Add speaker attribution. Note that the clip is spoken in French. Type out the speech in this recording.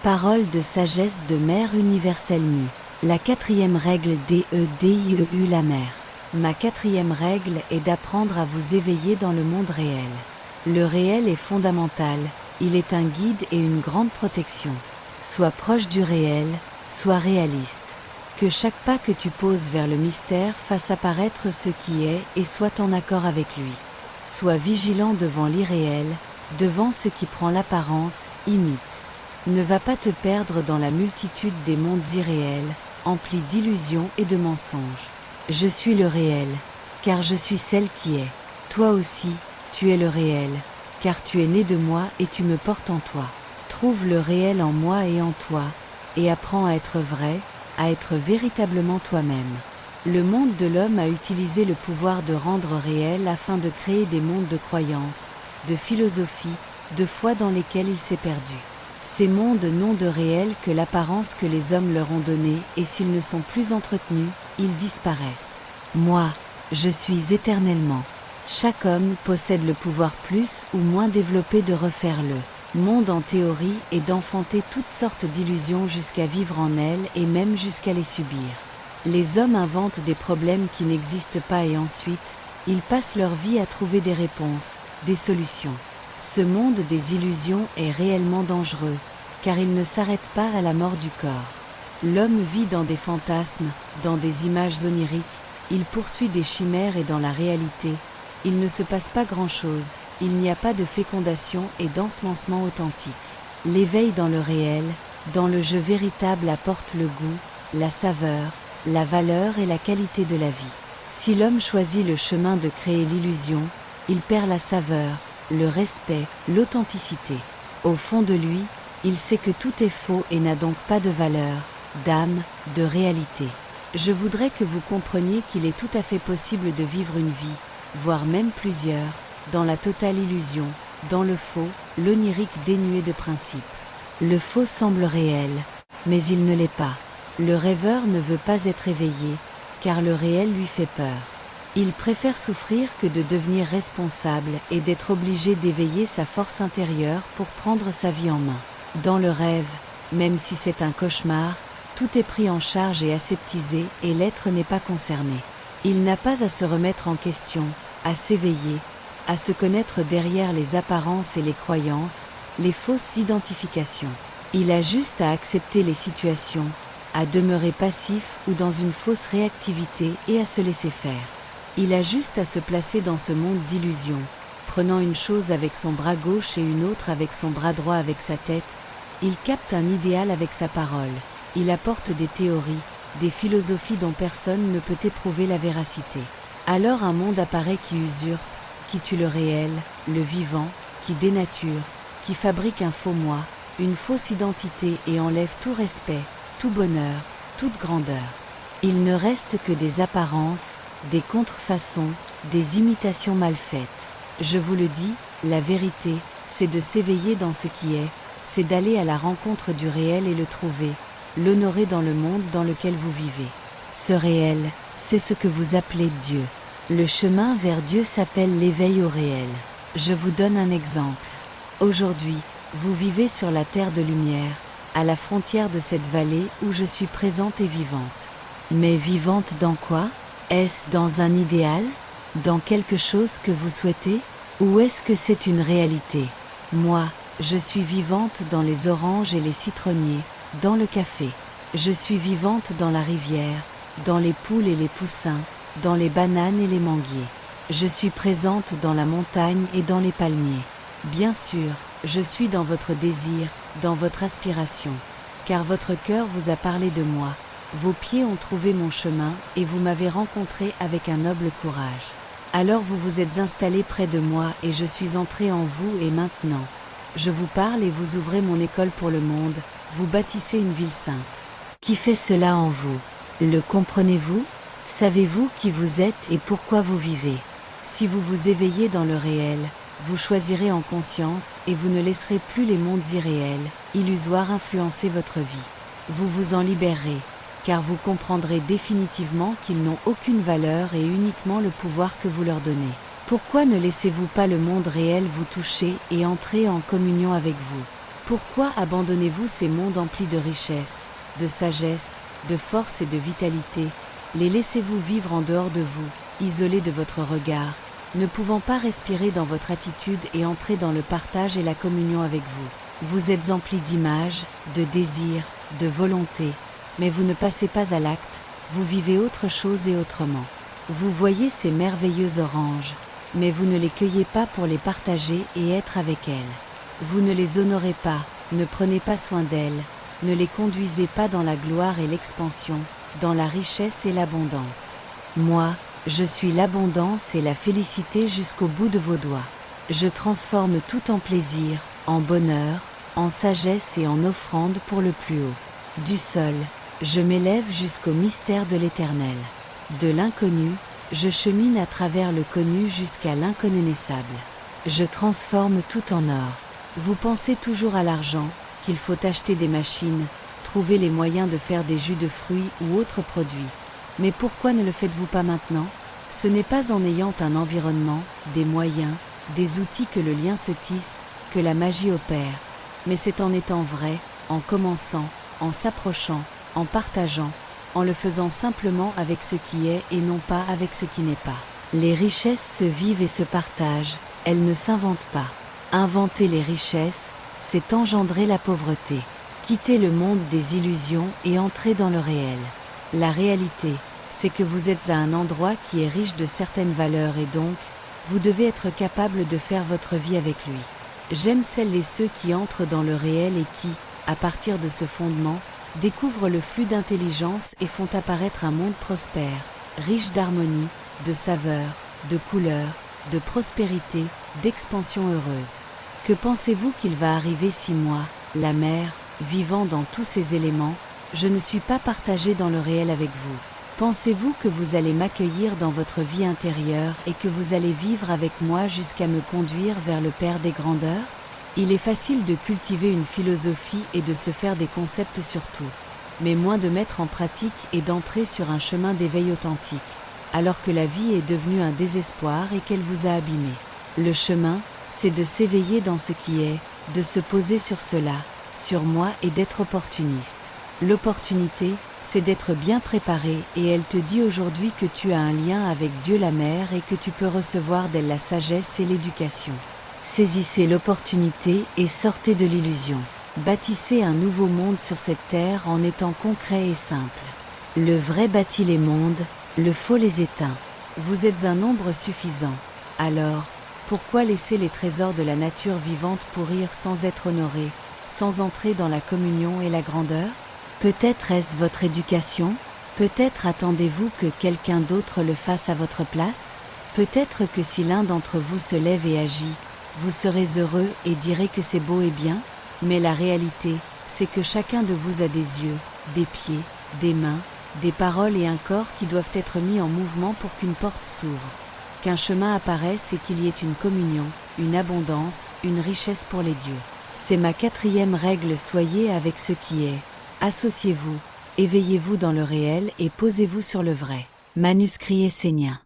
Speaker 1: Parole de sagesse de Mère universelle nue. La quatrième règle DEDIEU la mère. Ma quatrième règle est d'apprendre à vous éveiller dans le monde réel. Le réel est fondamental, il est un guide et une grande protection. Sois proche du réel, sois réaliste. Que chaque pas que tu poses vers le mystère fasse apparaître ce qui est et soit en accord avec lui. Sois vigilant devant l'irréel, devant ce qui prend l'apparence, imite. Ne va pas te perdre dans la multitude des mondes irréels, emplis d'illusions et de mensonges. Je suis le réel, car je suis celle qui est. Toi aussi, tu es le réel, car tu es né de moi et tu me portes en toi. Trouve le réel en moi et en toi, et apprends à être vrai, à être véritablement toi-même. Le monde de l'homme a utilisé le pouvoir de rendre réel afin de créer des mondes de croyances, de philosophie, de foi dans lesquels il s'est perdu. Ces mondes n'ont de réel que l'apparence que les hommes leur ont donnée et s'ils ne sont plus entretenus, ils disparaissent. Moi, je suis éternellement. Chaque homme possède le pouvoir plus ou moins développé de refaire le monde en théorie et d'enfanter toutes sortes d'illusions jusqu'à vivre en elles et même jusqu'à les subir. Les hommes inventent des problèmes qui n'existent pas et ensuite, ils passent leur vie à trouver des réponses, des solutions. Ce monde des illusions est réellement dangereux, car il ne s'arrête pas à la mort du corps. L'homme vit dans des fantasmes, dans des images oniriques, il poursuit des chimères et dans la réalité, il ne se passe pas grand-chose, il n'y a pas de fécondation et d'ensemencement authentique. L'éveil dans le réel, dans le jeu véritable apporte le goût, la saveur, la valeur et la qualité de la vie. Si l'homme choisit le chemin de créer l'illusion, il perd la saveur, le respect, l'authenticité. Au fond de lui, il sait que tout est faux et n'a donc pas de valeur, d'âme, de réalité. Je voudrais que vous compreniez qu'il est tout à fait possible de vivre une vie, voire même plusieurs, dans la totale illusion, dans le faux, l'onirique dénué de principe. Le faux semble réel, mais il ne l'est pas. Le rêveur ne veut pas être éveillé, car le réel lui fait peur. Il préfère souffrir que de devenir responsable et d'être obligé d'éveiller sa force intérieure pour prendre sa vie en main. Dans le rêve, même si c'est un cauchemar, tout est pris en charge et aseptisé et l'être n'est pas concerné. Il n'a pas à se remettre en question, à s'éveiller, à se connaître derrière les apparences et les croyances, les fausses identifications. Il a juste à accepter les situations, à demeurer passif ou dans une fausse réactivité et à se laisser faire. Il a juste à se placer dans ce monde d'illusions, prenant une chose avec son bras gauche et une autre avec son bras droit avec sa tête, il capte un idéal avec sa parole, il apporte des théories, des philosophies dont personne ne peut éprouver la véracité. Alors un monde apparaît qui usurpe, qui tue le réel, le vivant, qui dénature, qui fabrique un faux moi, une fausse identité et enlève tout respect, tout bonheur, toute grandeur. Il ne reste que des apparences, des contrefaçons, des imitations mal faites. Je vous le dis, la vérité, c'est de s'éveiller dans ce qui est, c'est d'aller à la rencontre du réel et le trouver, l'honorer dans le monde dans lequel vous vivez. Ce réel, c'est ce que vous appelez Dieu. Le chemin vers Dieu s'appelle l'éveil au réel. Je vous donne un exemple. Aujourd'hui, vous vivez sur la terre de lumière, à la frontière de cette vallée où je suis présente et vivante. Mais vivante dans quoi ? Est-ce dans un idéal ? Dans quelque chose que vous souhaitez ? Ou est-ce que c'est une réalité ? Moi, je suis vivante dans les oranges et les citronniers, dans le café. Je suis vivante dans la rivière, dans les poules et les poussins, dans les bananes et les manguiers. Je suis présente dans la montagne et dans les palmiers. Bien sûr, je suis dans votre désir, dans votre aspiration. Car votre cœur vous a parlé de moi. Vos pieds ont trouvé mon chemin et vous m'avez rencontré avec un noble courage. Alors vous vous êtes installé près de moi et je suis entré en vous et maintenant. Je vous parle et vous ouvrez mon école pour le monde, vous bâtissez une ville sainte. Qui fait cela en vous ? Le comprenez-vous ? Savez-vous qui vous êtes et pourquoi vous vivez ? Si vous vous éveillez dans le réel, vous choisirez en conscience et vous ne laisserez plus les mondes irréels, illusoires influencer votre vie. Vous vous en libérerez, car vous comprendrez définitivement qu'ils n'ont aucune valeur et uniquement le pouvoir que vous leur donnez. Pourquoi ne laissez-vous pas le monde réel vous toucher et entrer en communion avec vous ? Pourquoi abandonnez-vous ces mondes emplis de richesse, de sagesse, de force et de vitalité? Les laissez-vous vivre en dehors de vous, isolés de votre regard, ne pouvant pas respirer dans votre attitude et entrer dans le partage et la communion avec vous? Vous êtes emplis d'images, de désirs, de volonté, mais vous ne passez pas à l'acte, vous vivez autre chose et autrement. Vous voyez ces merveilleuses oranges, mais vous ne les cueillez pas pour les partager et être avec elles. Vous ne les honorez pas, ne prenez pas soin d'elles, ne les conduisez pas dans la gloire et l'expansion, dans la richesse et l'abondance. Moi, je suis l'abondance et la félicité jusqu'au bout de vos doigts. Je transforme tout en plaisir, en bonheur, en sagesse et en offrande pour le plus haut. Du sol, je m'élève jusqu'au mystère de l'Éternel. De l'inconnu, je chemine à travers le connu jusqu'à l'inconnaissable. Je transforme tout en or. Vous pensez toujours à l'argent, qu'il faut acheter des machines, trouver les moyens de faire des jus de fruits ou autres produits. Mais pourquoi ne le faites-vous pas maintenant? Ce n'est pas en ayant un environnement, des moyens, des outils que le lien se tisse, que la magie opère. Mais c'est en étant vrai, en commençant, en s'approchant, en partageant, en le faisant simplement avec ce qui est et non pas avec ce qui n'est pas. Les richesses se vivent et se partagent, elles ne s'inventent pas. Inventer les richesses, c'est engendrer la pauvreté. Quitter le monde des illusions et entrer dans le réel. La réalité, c'est que vous êtes à un endroit qui est riche de certaines valeurs et donc, vous devez être capable de faire votre vie avec lui. J'aime celles et ceux qui entrent dans le réel et qui, à partir de ce fondement, découvrent le flux d'intelligence et font apparaître un monde prospère, riche d'harmonie, de saveurs, de couleurs, de prospérité, d'expansion heureuse. Que pensez-vous qu'il va arriver si moi, la mère, vivant dans tous ces éléments, je ne suis pas partagée dans le réel avec vous? Pensez-vous que vous allez m'accueillir dans votre vie intérieure et que vous allez vivre avec moi jusqu'à me conduire vers le Père des grandeurs? Il est facile de cultiver une philosophie et de se faire des concepts sur tout, mais moins de mettre en pratique et d'entrer sur un chemin d'éveil authentique, alors que la vie est devenue un désespoir et qu'elle vous a abîmé. Le chemin, c'est de s'éveiller dans ce qui est, de se poser sur cela, sur moi et d'être opportuniste. L'opportunité, c'est d'être bien préparé et elle te dit aujourd'hui que tu as un lien avec Dieu la Mère et que tu peux recevoir d'elle la sagesse et l'éducation. Saisissez l'opportunité et sortez de l'illusion. Bâtissez un nouveau monde sur cette terre en étant concret et simple. Le vrai bâtit les mondes, le faux les éteint. Vous êtes un nombre suffisant. Alors, pourquoi laisser les trésors de la nature vivante pourrir sans être honorés, sans entrer dans la communion et la grandeur? Peut-être est-ce votre éducation? Peut-être attendez-vous que quelqu'un d'autre le fasse à votre place? Peut-être que si l'un d'entre vous se lève et agit, vous serez heureux et direz que c'est beau et bien? Mais la réalité, c'est que chacun de vous a des yeux, des pieds, des mains, des paroles et un corps qui doivent être mis en mouvement pour qu'une porte s'ouvre, qu'un chemin apparaisse et qu'il y ait une communion, une abondance, une richesse pour les dieux. C'est ma 4e règle, soyez avec ce qui est. Associez-vous, éveillez-vous dans le réel et posez-vous sur le vrai. Manuscrit essénien.